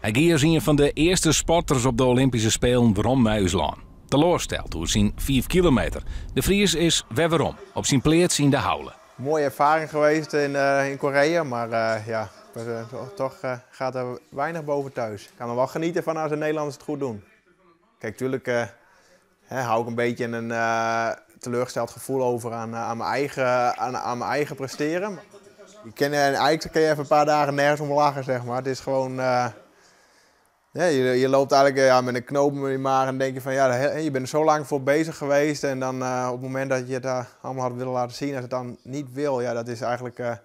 Hij ging als een van de eerste sporters op de Olympische Spelen waarom naar Rusland. Teleursteld door zijn 5 kilometer. De Vries is weerom, op zijn plaats in de Houlen. Mooie ervaring geweest in Korea, maar ja, toch gaat er weinig boven thuis. Ik kan er wel genieten van als de Nederlanders het goed doen. Kijk, tuurlijk hou ik een beetje een teleurgesteld gevoel over aan mijn eigen presteren. Eigenlijk kun je even een paar dagen nergens om lachen, zeg maar. Het is gewoon, je loopt eigenlijk met een knoop in je maag en denk je van ja, je bent er zo lang voor bezig geweest. En dan op het moment dat je het allemaal had willen laten zien, als het dan niet wil, ja, dat is eigenlijk,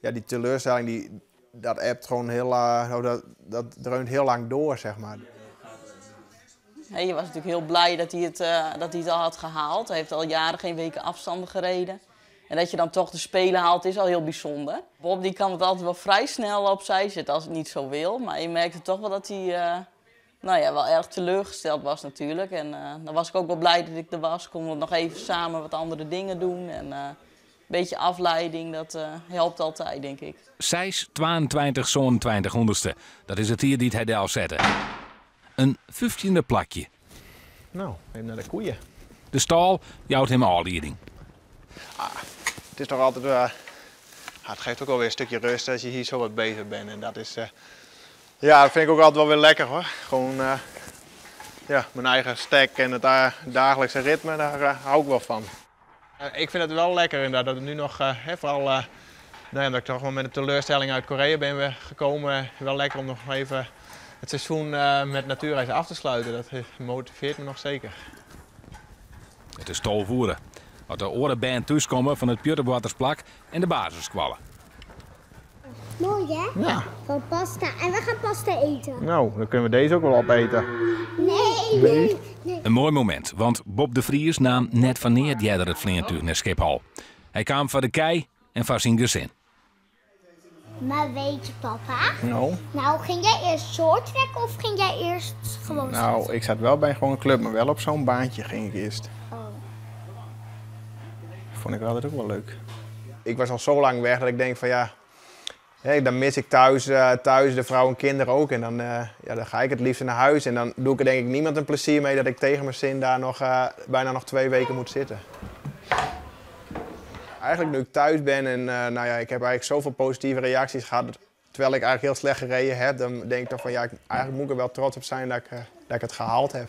die teleurstelling, dat appt gewoon dat dreunt heel lang door, zeg maar. Je was natuurlijk heel blij dat hij het al had gehaald. Hij heeft al jaren geen weken afstanden gereden. En dat je dan toch de Spelen haalt is al heel bijzonder. Bob die kan het altijd wel vrij snel opzij zetten als het niet zo wil. Maar je merkte toch wel dat hij wel erg teleurgesteld was natuurlijk. En dan was ik ook wel blij dat ik er was. Konden we nog even samen wat andere dingen doen. En een beetje afleiding, dat helpt altijd, denk ik. 6, 22, zo'n 20 Dat is het hier die hij al zette. Een 15e plakje. Nou, even naar de koeien. De stal jouwt hem aanleiding. Het is toch altijd, het geeft ook wel weer een stukje rust als je hier zo wat bezig bent. En dat is, dat vind ik ook altijd wel weer lekker hoor. Gewoon, mijn eigen stek en het dagelijkse ritme, daar hou ik wel van. Ik vind het wel lekker inderdaad dat het nu nog, vooral omdat ik toch wel met een teleurstelling uit Korea ben gekomen. Wel lekker om nog even het seizoen met natuurreis af te sluiten. Dat motiveert me nog zeker. Het is tolvoeren. Wat de orenband thuiskomen van het Pjutterwatersplak en de basiskwallen. Mooi hè? Ja. Van pasta. En we gaan pasta eten. Nou, dan kunnen we deze ook wel opeten. Nee. Een mooi moment, want Bob de Vries nam net wanneer jij het vliegtuig naar Schiphol. Hij kwam voor de kei en voor zijn gezin. Maar weet je papa? Nou, ging jij eerst shorttrack of ging jij eerst gewoon nou, ik zat wel bij gewoon een club, maar wel op zo'n baantje ging ik eerst. Vond ik altijd ook wel leuk. Ik was al zo lang weg dat ik denk van ja, dan mis ik thuis de vrouw en kinderen ook. En dan ga ik het liefst naar huis. En dan doe ik er denk ik niemand een plezier mee dat ik tegen mijn zin daar bijna nog 2 weken moet zitten. Eigenlijk nu ik thuis ben en ik heb eigenlijk zoveel positieve reacties gehad. Terwijl ik eigenlijk heel slecht gereden heb, dan denk ik toch van ja, eigenlijk moet ik er wel trots op zijn dat ik het gehaald heb.